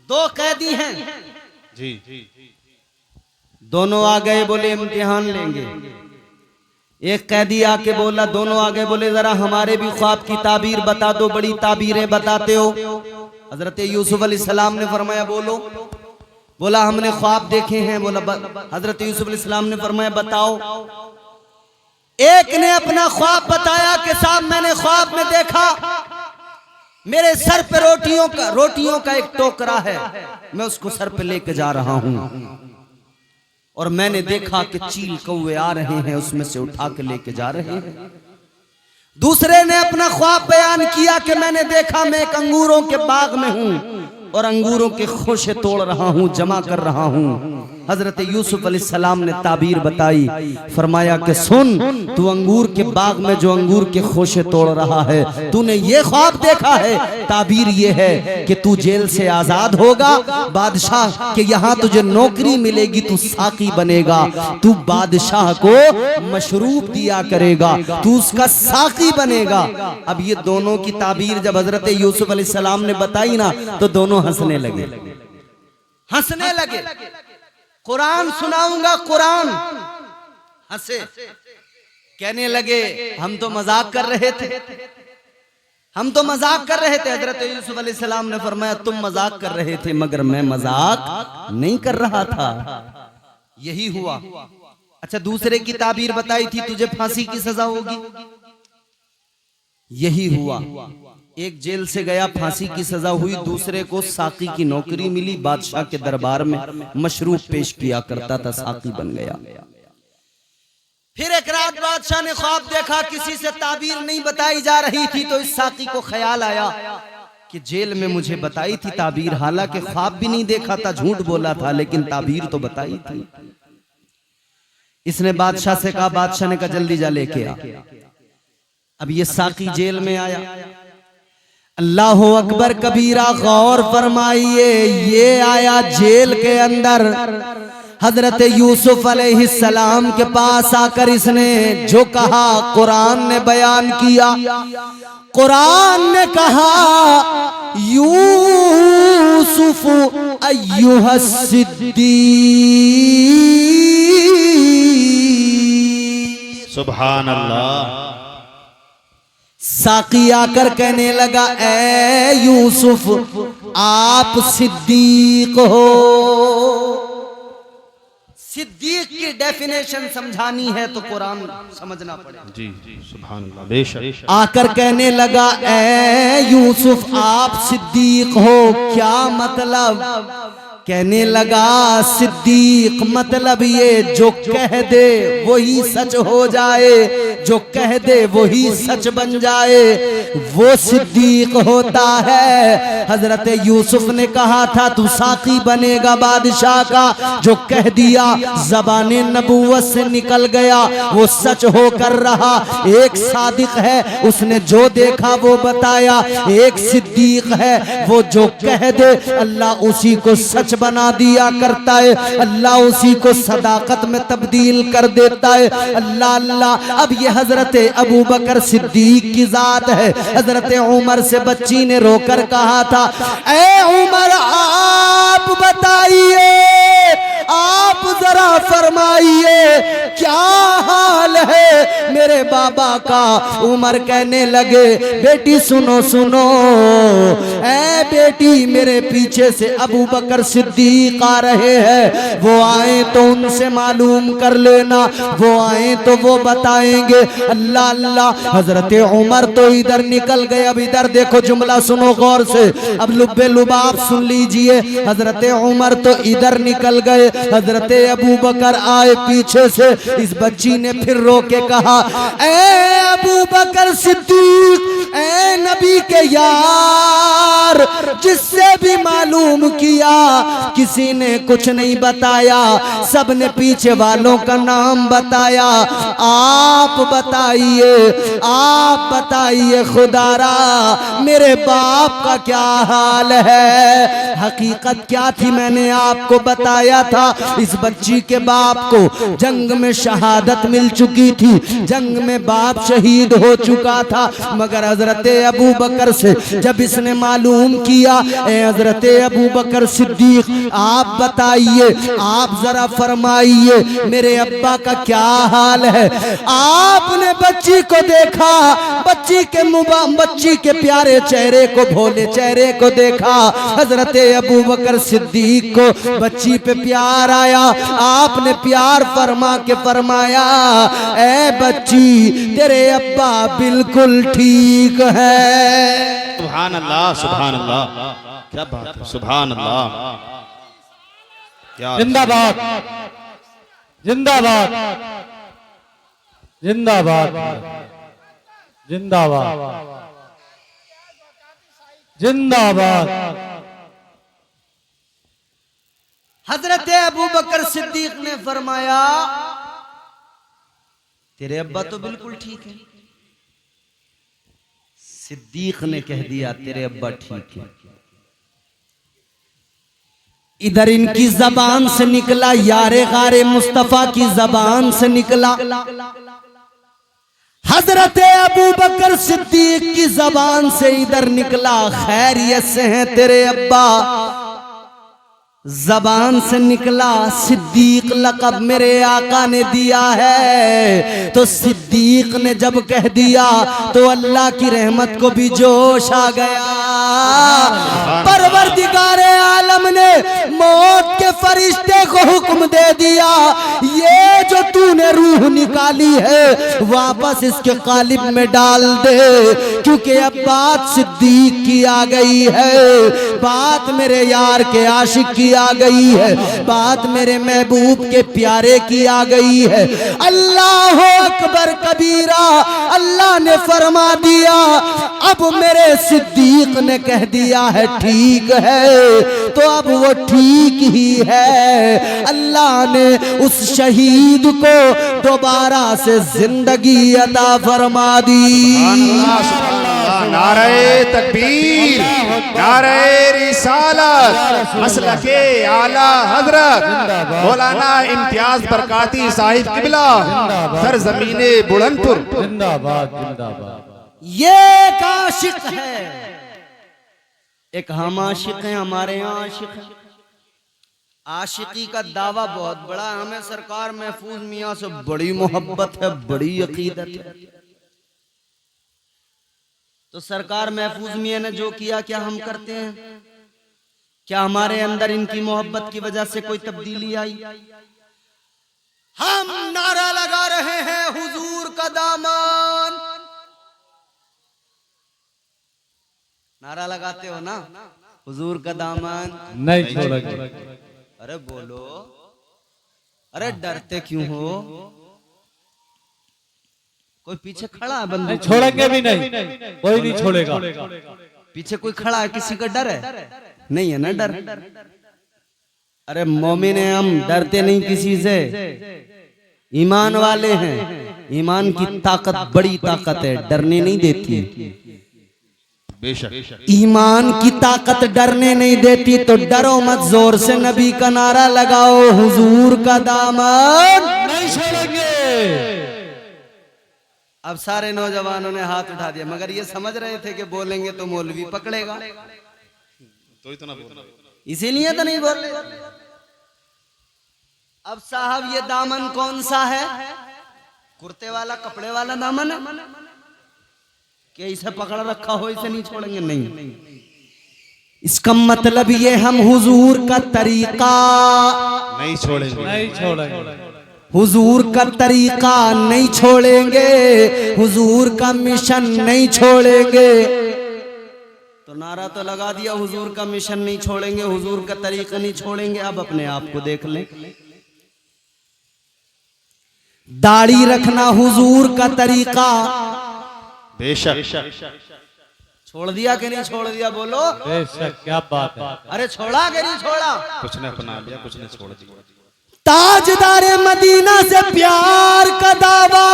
Speaker 1: दो कैदी हैं
Speaker 2: जी।
Speaker 1: दोनों आ गए, बोले इम्तिहान लेंगे। एक कैदी आके बोला, दोनों आ गए, बोले जरा हमारे भी ख्वाब की ताबीर बता दो, बड़ी ताबीरें बताते हो। हजरत यूसुफ अलैहिस्सलाम ने फरमाया बोलो। बोला हमने ख्वाब देखे हैं। बोला हजरत यूसुफ अलैहिस्सलाम ने फरमाया बताओ। एक ने अपना ख्वाब बताया कि साहब मैंने ख्वाब में देखा मेरे सर पे रोटियों का एक टोकरा है, मैं उसको सर पे लेके जा रहा हूं और मैंने देखा कि चील कौवे आ रहे हैं, उसमें से उठा के लेके जा रहे हैं। दूसरे ने अपना ख्वाब बयान किया कि मैंने देखा मैं एक अंगूरों के बाग में हूं, और अंगूरों के खोशे तोड़ रहा हूँ, जमा कर रहा हूँ। हजरत यूसुफ अलैहिस्सलाम ने ताबीर बताई, फरमाया कि सुन, तू अंगूर के बाग में जो अंगूर के खोशे तोड़ रहा है, तूने ये ख्वाब देखा है, ताबीर ये है कि तू जेल से आजाद होगा, बादशाह के यहाँ तुझे नौकरी मिलेगी, तू साकी बनेगा, तू बादशाह को मशरूब दिया करेगा, तू उसका साकी बनेगा। अब ये दोनों की ताबीर जब हजरत यूसुफ अलैहिस्सलाम ने बताई ना, तो दोनों हंसने लगे, हंसने लगे। कुरान सुनाऊंगा, कुरान। हंसे, कहने लगे हम तो मजाक कर रहे थे, हम तो मजाक कर रहे थे। हजरत यूसुफ अलैहिस्सलाम ने फरमाया तुम मजाक कर रहे थे, मगर मैं मजाक नहीं कर रहा था। यही हुआ। अच्छा, दूसरे की ताबीर बताई थी तुझे फांसी की सजा होगी, यही हुआ। एक जेल से गया, फांसी की सजा हुई, दूसरे को साकी की नौकरी मिली, बादशाह के दरबार में मशरूब पेश किया करता था, साकी बन गया। फिर एक रात बादशाह ने ख्वाब देखा, किसी से ताबीर नहीं बताई जा रही थी, तो इस साकी को ख्याल आया कि जेल में मुझे बताई थी ताबीर, हालांकि ख्वाब भी नहीं देखा था, झूठ बोला था, लेकिन ताबीर तो बताई थी। इसने बादशाह से कहा, बादशाह ने कहा जल्दी जा लेके आ। अब ये साकी जेल में आया। अल्लाह अकबर कबीरा, गौर फरमाइए, ये आया जेल के अंदर। हजरत यूसुफ अलैहिस्सलाम के पास आकर इसने जो कहा कुरान ने बयान किया। कुरान ने कहा, यूसुफ अय्युहस सिद्दीक।
Speaker 2: सुभान अल्लाह।
Speaker 1: साकी आकर कहने लगा, ए यूसुफ, आप सिद्दीक हो। सिद्दीक की डेफिनेशन समझानी है तो कुरान समझना पड़ेगा।
Speaker 2: जी जी, सुभान अल्लाह, बेशक।
Speaker 1: आकर कहने लगा, ए यूसुफ, आप सिद्दीक हो, क्या मतलब? कहने लगा, सिद्दीक मतलब ये जो कह दे वही सच हो जाए, जो कह दे वही सच बन जाए, वो सिद्दीक होता है। हजरत यूसुफ ने कहा था तू साकी बनेगा बादशाह का, जो कह दिया ज़बाने नबूवत से निकल गया वो सच होकर रहा। एक सादिक है, उसने जो देखा वो बताया, एक सिद्दीक है, वो जो कह दे अल्लाह उसी को सच बना दिया करता है, अल्लाह उसी को सदाकत में तब्दील कर देता है। अल्लाह अल्लाह। अब ये हजरत अबू बकर सिद्दीक की जात है। हजरत उमर से बच्ची ने रोकर कहा था, ए उमर, आप बताइए, आप जरा फरमाइए क्या हाल है मेरे बाबा का। उमर कहने लगे, बेटी सुनो सुनो, ए बेटी, मेरे पीछे से अबू बकर सिद्दीक आ रहे हैं, वो आए तो उनसे मालूम कर लेना, वो आए तो वो बताएंगे। अल्लाह अल्लाह। हजरत उमर तो इधर निकल गए। अब इधर देखो, जुमला सुनो गौर से, अब लुब्बे लुबाब सुन लीजिए। हजरत उमर तो इधर निकल गए, हजरत अबू बकर आए पीछे से। इस बच्ची ने फिर रो के कहा, ए अबू बकर सिद्दीक, ए नबी के यार, जिससे भी मालूम किया किसी ने कुछ नहीं बताया, सबने पीछे वालों का नाम बताया, आप बताइए, आप बताइए खुदारा, मेरे बाप का क्या हाल है। हकीकत क्या थी मैंने आपको बताया था। इस बच्ची के बाप को जंग में शहादत मिल चुकी थी, जंग में बाप शहीद हो चुका था। मगर हजरत अबू बकर से जब इसने मालूम किया, ए हजरत अबू बकर सिद्दीक, आप बताइए, आप जरा फरमाइए मेरे अब्बा का क्या हाल है। आपने बच्ची को देखा, बच्ची के प्यारे चेहरे को, भोले चेहरे को देखा। हजरत अबू बकर सिद्दीक को बच्ची पे प्यार आया। आपने प्यार फरमा के फरमाया, ए बच्ची, तेरे अब्बा बिल्कुल ठीक है।
Speaker 2: सुभान अल्लाह, सुभान अल्लाह, क्या बात है, सुभान अल्लाह, क्या।
Speaker 3: जिंदाबाद, जिंदाबाद, जिंदाबाद, जिंदाबाद, जिंदाबाद,
Speaker 1: हजरत अबू बकर सिद्दीक ने फरमाया तेरे अब्बा तो बिल्कुल ठीक है। सिद्दीक ने कह दिया तेरे अब्बा ठीक है। इधर इनकी जबान से निकला, यारे गारे मुस्तफा की जबान से निकला, हजरत अबू बकर सिद्दीक की जबान से इधर निकला खैरियत से हैं तेरे अब्बा। जबान से निकला सिद्दीक लक़ब मेरे आका ने दिया है। तो सिद्दीक ने जब कह दिया तो अल्लाह की रहमत को भी जोश आ गया। परवरदिगारे आलम ने मौत के फरिश्ते को हुक्म दे दिया, ये जो तूने रूह निकाली है वापस इसके कालिब में डाल दे, क्योंकि अब बात सिद्दीक की आ गई है, बात मेरे यार के आशिक की आ गई है, बात मेरे महबूब के प्यारे की आ गई है। अल्लाह अकबर कबीरा, अल्लाह ने फरमा दिया अब मेरे सिद्दीक ने कह दिया है ठीक है, तो अब वो ठीक ही है। अल्लाह ने उस शहीद को दोबारा से जिंदगी अता फरमा दी।
Speaker 2: नारे तकबीर, नारे रिसालत, मसलके आला हजरत मौलाना इम्तियाज बरकाती साहिब किबला सरजमीने बुलंदपुर
Speaker 3: जिंदाबाद जिंदाबाद।
Speaker 1: ये एक आशिक है, एक हम आशिक हैं, हमारे यहाँ आशिक है। आशिकी का दावा बहुत बड़ा है, हमें सरकार महफूज मियाँ से बड़ी मोहब्बत है, बड़ी अकीदत है। तो सरकार महफूज मियाँ ने जो किया क्या हम करते हैं? क्या हमारे अंदर इनकी मोहब्बत की वजह से कोई तब्दीली आई? हम नारा लगा रहे हैं हुजूर का दामन। नारा लगाते हो ना, हुजूर का दामन
Speaker 3: नहीं छोड़ेंगे।
Speaker 1: अरे बोलो, अरे डरते क्यों हो? कोई पीछे खड़ा है बंदूक?
Speaker 3: छोड़ेंगे भी नहीं, कोई नहीं छोड़ेगा।
Speaker 1: पीछे कोई खड़ा है, किसी का डर है? नहीं है ना डर। अरे मोमिन है हम, डरते नहीं किसी से, ईमान वाले हैं। ईमान की ताकत बड़ी ताकत है, डरने नहीं देती।
Speaker 2: बेशक
Speaker 1: ईमान की ताकत डरने नहीं देती, तो डरो मत, जोर से नबी का नारा लगाओ, हुजूर का दामन
Speaker 3: नहीं छोड़ेंगे।
Speaker 1: अब सारे नौजवानों ने हाथ उठा दिया, मगर ये समझ रहे थे कि बोलेंगे तो मौलवी पकड़ेगा,
Speaker 2: तो इतना
Speaker 1: इसीलिए तो नहीं बोल रहे। अब साहब ये दामन कौन सा है? कुर्ते वाला, कपड़े वाला दामन है कि इसे पकड़ रखा हो इसे नहीं छोड़ेंगे? नहीं, इसका मतलब ये हम हुजूर का तरीका
Speaker 2: नहीं छोड़ेंगे,
Speaker 3: नहीं छोड़ेंगे।
Speaker 1: हुजूर का तरीका नहीं छोड़ेंगे, हुजूर का मिशन नहीं छोड़ेंगे। तो नारा तो लगा दिया, हुजूर का मिशन नहीं छोड़ेंगे, हुजूर का तरीका नहीं छोड़ेंगे। अब अपने आप को देख लें, दाढ़ी रखना हुजूर का तरीका,
Speaker 2: बेशक
Speaker 1: छोड़ दिया कि नहीं छोड़ दिया? बोलो
Speaker 3: बेशक, क्या बात है।
Speaker 1: अरे छोड़ा कि नहीं छोड़ा?
Speaker 2: कुछ ने अपना लिया, कुछ ने छोड़ दिया।
Speaker 1: ताजदारे मदीना से प्यार का दावा,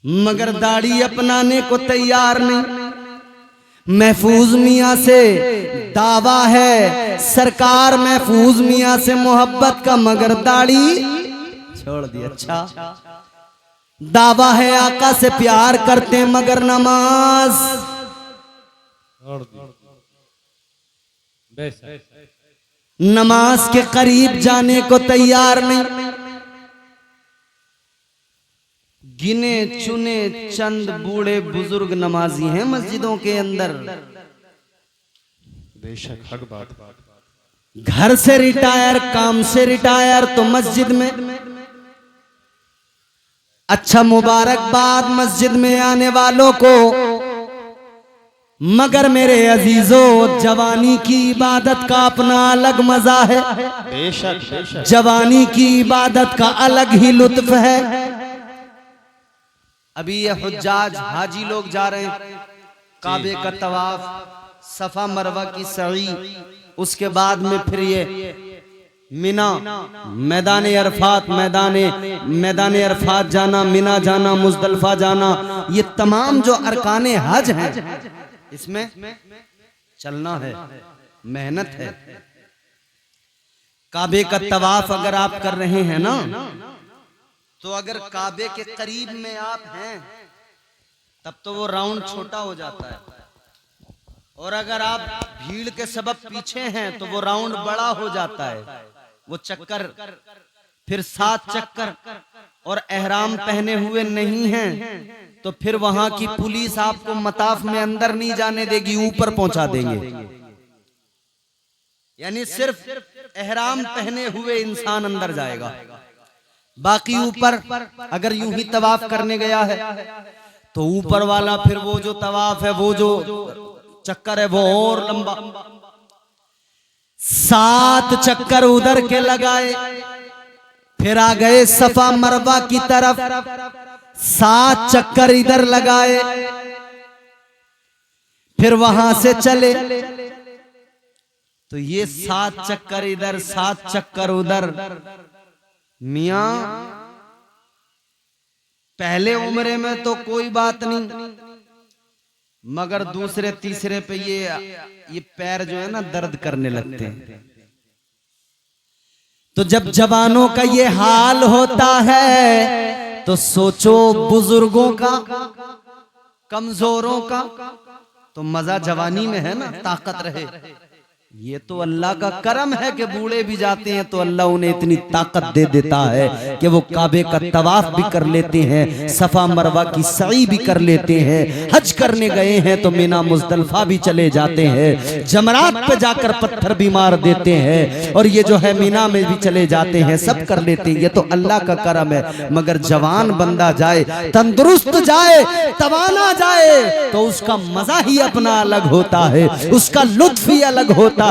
Speaker 1: मगर दाढ़ी अपनाने को तैयार नहीं। महफूज मियाँ से दावा है, सरकार महफूज मियाँ से मोहब्बत का, मगर दाढ़ी छोड़ दी। अच्छा, दावा है आका से प्यार करते मगर नमाज
Speaker 3: छोड़ दी। बेशक
Speaker 1: नमाज के करीब जाने को तैयार नहीं। गिने चुने चंद बूढ़े बुजुर्ग नमाजी हैं मस्जिदों के अंदर।
Speaker 2: बेशक हक बात।
Speaker 1: घर से रिटायर, काम से रिटायर, तो मस्जिद में। अच्छा, मुबारकबाद मस्जिद में आने वालों को, मगर मेरे अजीजों जवानी की इबादत का अपना अलग मजा है।
Speaker 2: बेशक बेशक
Speaker 1: जवानी की इबादत का अलग ही लुत्फ है। अभी ये हुज्जाज हाजी लोग जा रहे हैं, काबे का तवाफ, सफा मरवा की सई, उसके बाद में फिर ये मिना, मैदान अरफात, मैदान अरफात जाना, मिना जाना, मुजदलफा जाना, ये तमाम जो अरकाने हज हैं, इसमें चलना है, मेहनत है। काबे का तवाफ अगर आप कर रहे हैं ना, तो अगर काबे के करीब में आप हैं तब तो वो राउंड छोटा हो जाता है, और अगर आप भीड़ के सबब पीछे हैं तो वो राउंड बड़ा हो जाता है। वो चक्कर फिर 7 चक्कर, और एहराम पहने हुए नहीं हैं तो फिर वहां की पुलिस आपको मताफ में अंदर नहीं जाने देगी, ऊपर पहुंचा देंगे। यानी सिर्फ एहराम पहने हुए इंसान अंदर जाएगा, बाकी ऊपर अगर यूं ही तवाफ करने गया है तो ऊपर वाला फिर वो जो तवाफ है, वो जो चक्कर है, वो और लंबा, 7 चक्कर उधर के लगाए, फिर आ गए सफा मरवा की तरफ, 7 चक्कर इधर लगाए, फिर वहां से चले, तो ये 7 चक्कर इधर, 7 चक्कर उधर। मियां पहले उम्रे में तो कोई बात नहीं, मगर दूसरे तीसरे पे ये पैर जो है ना दर्द करने लगते हैं। तो जब जवानों का ये हाल होता है तो सोचो बुजुर्गों का, कमजोरों का, तो मजा जवानी में है ना, ताकत रहे। ये तो अल्लाह का करम है कि बूढ़े भी जाते हैं तो अल्लाह उन्हें इतनी ताकत दे देता है कि वो काबे का तवाफ भी कर लेते हैं, सफा मरवा की सई भी कर लेते हैं, हज करने गए हैं तो मीना मुजदलफा भी चले जाते हैं, जमरात पे जाकर पत्थर भी मार देते हैं, और ये जो है मीना में भी चले जाते हैं, सब कर लेते हैं। ये तो अल्लाह का करम है। मगर जवान बंदा जाए, तंदुरुस्त जाए, तवाना जाए, तो उसका मजा ही अपना अलग होता है, उसका लुत्फ ही अलग होता है।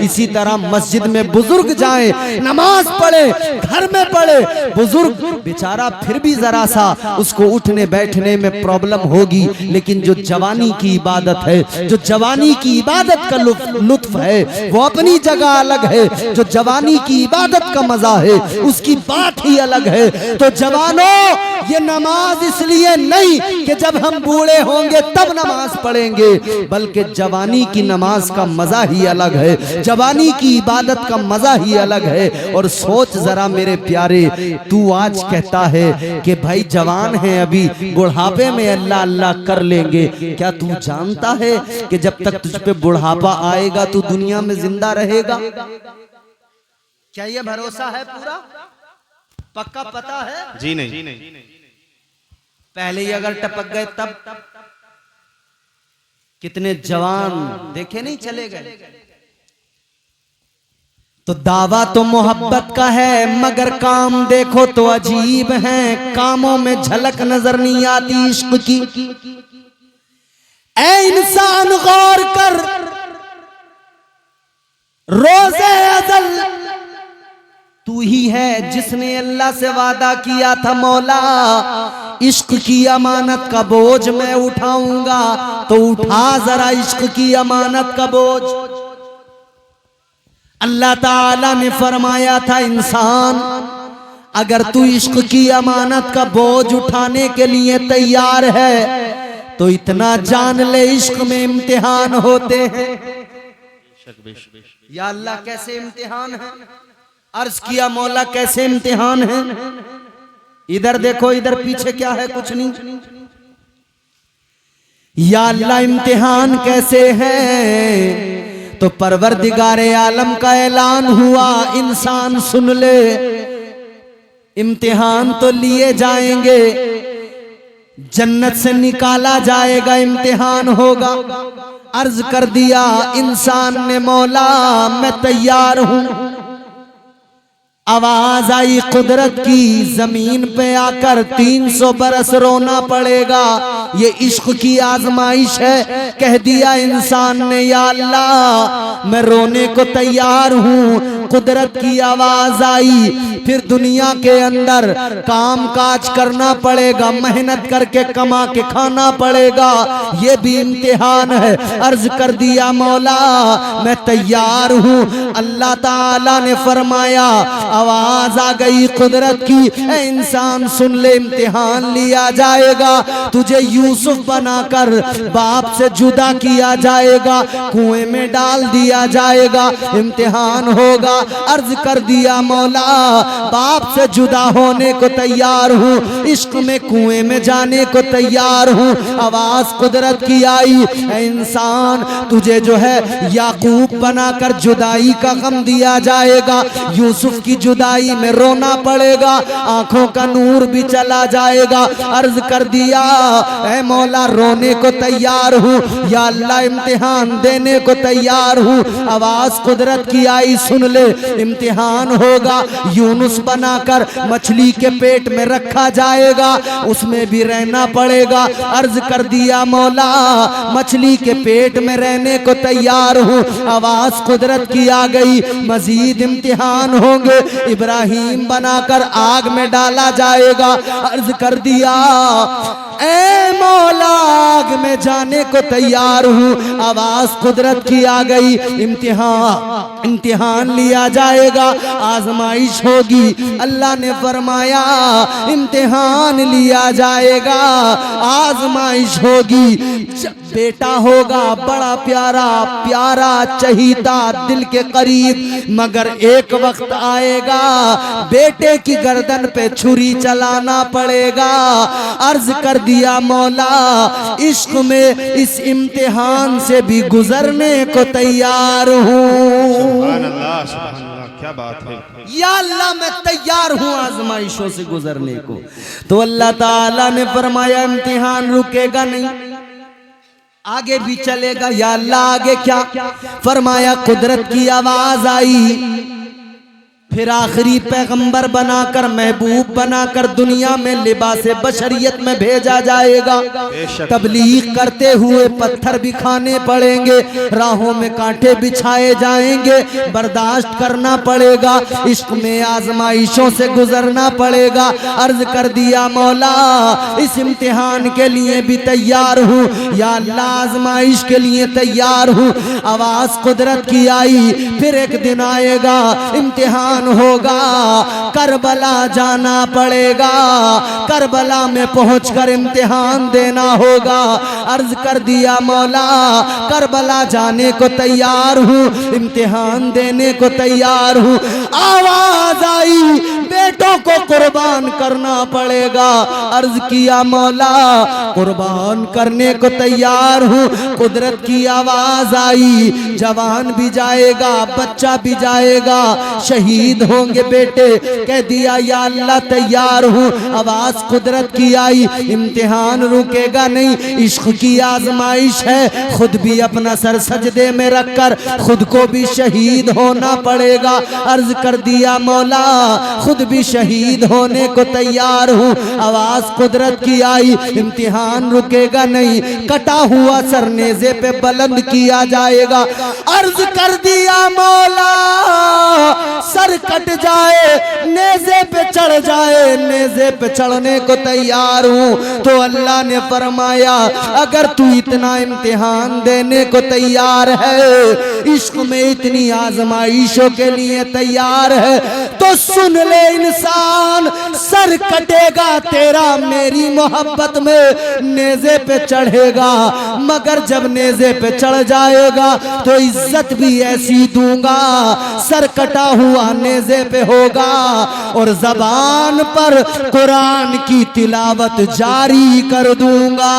Speaker 1: इसी तरह मस्जिद में बुजुर्ग जाए, नमाज पढ़े, घर में पढ़े, बुजुर्ग बेचारा फिर भी जरा सा उसको उठने बैठने में प्रॉब्लम होगी, लेकिन जो जवानी की इबादत है, जो जवानी की इबादत का लुत्फ है, वो अपनी जगह अलग है। जो जवानी की इबादत का मजा है, उसकी बात ही अलग है। तो जवानों, ये नमाज इसलिए नहीं कि जब हम बूढ़े होंगे तब नमाज पढ़ेंगे, बल्कि जवानी की नमाज का मजा ही अलग है, जवानी की इबादत का मजा ही अलग है। और सोच जरा मेरे प्यारे, तू आज कहता है कि भाई जवान है, अभी बुढ़ापे में अल्लाह अल्लाह कर लेंगे, क्या तू जानता है कि जब तक तुझ पे बुढ़ापा आएगा तू दुनिया में जिंदा रहेगा? क्या ये भरोसा है पूरा पक्का पता है?
Speaker 2: जी नहीं।
Speaker 1: पहले ही अगर टपक गए तब कितने जवान देखे नहीं चले गए। तो दावा तो मोहब्बत का है, मगर काम देखो तो अजीब है, कामों में झलक नजर नहीं आती इश्क की। ऐ इंसान गौर कर, रोज़े अज़ल तू ही है जिसने अल्लाह से वादा किया था, मौला इश्क की अमानत का बोझ मैं उठाऊंगा, तो उठा जरा इश्क की अमानत का बोझ। अल्लाह ताला ने फरमाया था, इंसान अगर तू इश्क की अमानत का बोझ उठाने के लिए तैयार है तो इतना जान ले, इश्क में इम्तिहान होते हैं। या अल्लाह कैसे इम्तिहान है? अर्ज किया मौला कैसे इम्तिहान है? इधर देखो, इधर पीछे क्या है? कुछ नहीं। या अल्लाह इम्तिहान कैसे है? तो परवरदिगारे आलम का ऐलान हुआ, इंसान सुन ले, इम्तिहान तो लिए जाएंगे, जन्नत से निकाला जाएगा, इम्तिहान होगा। अर्ज कर दिया इंसान ने, मौला मैं तैयार हूं, आवाज आई कुदरत की, जमीन पे आकर 300 बरस रोना पड़ेगा। ये इश्क की आजमाइश है। कह दिया इंसान ने या अल्लाह मैं रोने को तैयार हूँ। कुदरत की आवाज आई, फिर दुनिया के अंदर काम काज करना पड़ेगा, मेहनत करके कमा के खाना पड़ेगा, ये भी इम्तिहान है। अर्ज कर दिया मौला मैं तैयार हूँ। अल्लाह ताला ने फरमाया, आवाज आ गई कुदरत की, ए इंसान सुन ले, इम्तिहान लिया जाएगा। तुझे यूसुफ बनाकर बाप से जुदा किया जाएगा, कुएं में डाल दिया जाएगा, इम्तिहान होगा। अर्ज कर दिया मौला बाप से जुदा होने को तैयार हूँ, इश्क में कुएं में जाने को तैयार हूँ। आवाज कुदरत की आई, ए इंसान तुझे जो है याकूब बनाकर जुदाई का गम दिया जाएगा, यूसुफ की जुदाई में रोना पड़ेगा, आंखों का नूर भी चला जाएगा। अर्ज कर दिया ऐ मौला रोने को तैयार हूँ, या अल्लाह इम्तिहान देने को तैयार हूँ। आवाज कुदरत की आई, सुन ले इम्तिहान होगा। यूनुस बनाकर मछली के पेट में रखा जाएगा, उसमें भी रहना पड़ेगा। अर्ज कर दिया मौला मछली के पेट में रहने को तैयार हूँ। आवाज कुदरत की आ गई, मजीद इम्तिहान होंगे। इब्राहिम बनाकर आग में डाला जाएगा। अर्ज कर दिया ए मौला आग में जाने को तैयार हूँ। आवाज कुदरत की आ गई, इम्तिहान लिया जाएगा, आजमाइश होगी। अल्लाह ने फरमाया इम्तिहान लिया जाएगा, आजमाइश होगी। बेटा होगा बड़ा प्यारा प्यारा चहीता दिल के करीब, मगर एक वक्त आएगा बेटे की गर्दन पे छुरी चलाना पड़ेगा। अर्ज कर दिया मौला इश्क में इस इम्तिहान से भी गुजरने को तैयार हूँ।
Speaker 2: सुभान अल्लाह, सुभान अल्लाह, क्या बात है।
Speaker 1: या अल्लाह मैं तैयार हूँ आजमाइशों से गुजरने को। तो अल्लाह ताला ने फरमाया इम्तिहान रुकेगा नहीं, आगे भी चलेगा। या अल्लाह आगे क्या? फरमाया कुदरत की आवाज आई, फिर आखिरी पैगंबर बनाकर महबूब बनाकर दुनिया में लिबास बशरियत में भेजा जाएगा। तबलीग करते हुए पत्थर भी खाने पड़ेंगे, राहों में कांटे बिछाए जाएंगे, बर्दाश्त करना पड़ेगा, इश्क में आजमाइशों से गुजरना पड़ेगा। अर्ज कर दिया मौला इस इम्तिहान के लिए भी तैयार हूँ, या अल्लाह आजमाइश के लिए तैयार हूँ। आवाज कुदरत की आई, फिर एक दिन आएगा इम्तिहान होगा, करबला जाना पड़ेगा, करबला में पहुंचकर इम्तिहान देना होगा। अर्ज कर दिया मौला करबला जाने को तैयार हूँ, इम्तिहान देने को तैयार हूँ। आवाज आई बेटों को कुर्बान करना पड़ेगा। अर्ज किया मौला कुर्बान करने को तैयार हूँ। कुदरत की आवाज आई, जवान भी जाएगा बच्चा भी जाएगा, शहीद होंगे बेटे। कह दिया या अल्लाह तैयार हूँ। आवाज कुदरत की आई, इम्तिहान रुकेगा नहीं, इश्क की आजमाइश है, खुद भी अपना सर सजदे में रखकर खुद को भी शहीद होना पड़ेगा। अर्ज कर दिया मौला खुद भी शहीद होने को तैयार हूँ। आवाज कुदरत की आई, इम्तिहान रुकेगा नहीं, कटा हुआ सर नेज़े पे बुलंद किया जाएगा। अर्ज कर दिया मौला सर कट जाए नेज़े पे चढ़ जाए, नेज़े पे चढ़ने को तैयार हूँ। तो अल्लाह ने फरमाया अगर तू इतना इम्तिहान देने को तैयार है, इश्क में इतनी आजमाइशों के लिए तैयार है, तो सुन ले इंसान सर कटेगा तेरा मेरी मोहब्बत में नेज़े पे चढ़ेगा, मगर जब नेज़े पे चढ़ जाएगा तो इज्जत भी ऐसी दूंगा, सर कटा हुआ नेज़े पे होगा और ज़बान पर कुरान की तिलावत जारी कर दूंगा।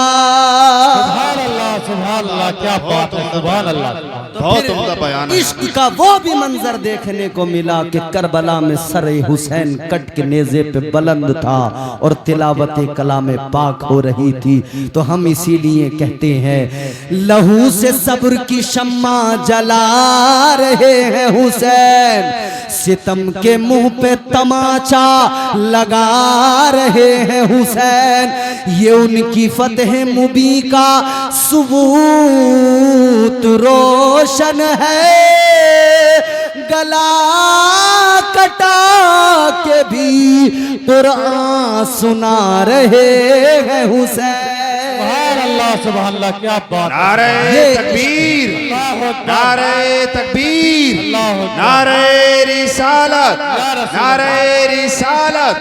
Speaker 3: सुभान अल्लाह, सुभान अल्लाह, क्या बात है, सुभान अल्लाह।
Speaker 2: बहुत उम्दा बयान है।
Speaker 1: इश्क का वो भी मंजर देखने को मिला कि करबला में सर हुसैन कट के नेज़े पे बुलंद था और तिलावत कलाम पाक हो रही थी। तो हम इसीलिए कहते हैं लहू से सब्र की शम्मा जला रहे हैं हुसैन, सितम के मुंह पे तमाचा लगा रहे हैं हुसैन। ये उनकी फतह मुबी का सबूत रोशन है। गला कटा के भी कुरान सुना रहे हैं हुसैन।
Speaker 3: सुभान अल्लाह, क्या बात।
Speaker 2: नारे तकबीर, नारे तकबीर, नारे रिसालत, नारे रिसालत,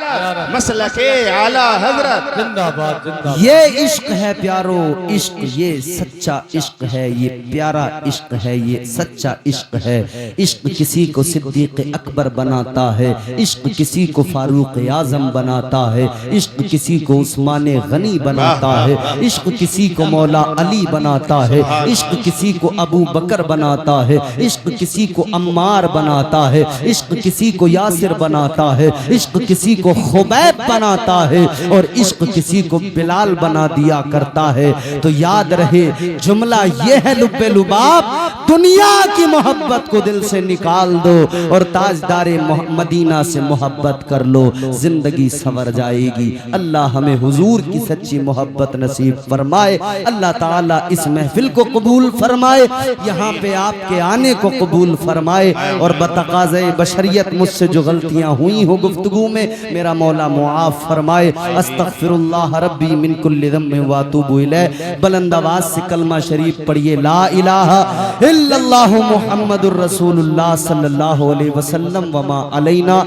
Speaker 2: मसलके आला हजरत।
Speaker 3: जिंदाबाद जिंदाबाद।
Speaker 1: ये इश्क है प्यारो, इश्क ये सच्चा इश्क है, ये प्यारा इश्क है, ये सच्चा इश्क है। इश्क किसी को सिद्दीक अकबर बनाता है, इश्क किसी को फारूक आजम बनाता है, इश्क किसी को उस्मान गनी बनाता है, इश्क किसी को मौला अली बनाता है, इश्क किसी को अबू बकर बनाता है, इश्क किसी को अम्मार बनाता है, इश्क किसी को यासिर बनाता है, इश्क किसी को खुबैब बनाता है और इश्क किसी को बिलाल बना दिया करता है। तो याद रहे जुमला ये है लुब्बे लुबाब, दुनिया की मोहब्बत को दिल से निकाल दो और ताजदारे मदीना से मोहब्बत कर लो, जिंदगी संवर जाएगी। अल्लाह हमें हुजूर की सच्ची मोहब्बत नसीब फरमाए। अल्लाह ताला इस महफिल को कबूल फरमाए, यहाँ पे आपके आने को कबूल फरमाए और बतकाज़े बशरियत मुझसे जो गलतियाँ हुई हो गुफ्तगू में, मेरा मौला मुआफ़ फरमाए। अस्तग़फिरुल्लाह रब्बी मिन कुल्लि ज़म्बिन व अतूबु इलैह। बुलंद आवाज़ से कलमा शरीफ पढ़िए, ला इलाहा इल्लल्लाहु मुहम्मदुर रसूलुल्लाह सल्लल्लाहु अलैहि वसल्लम व मा अलैना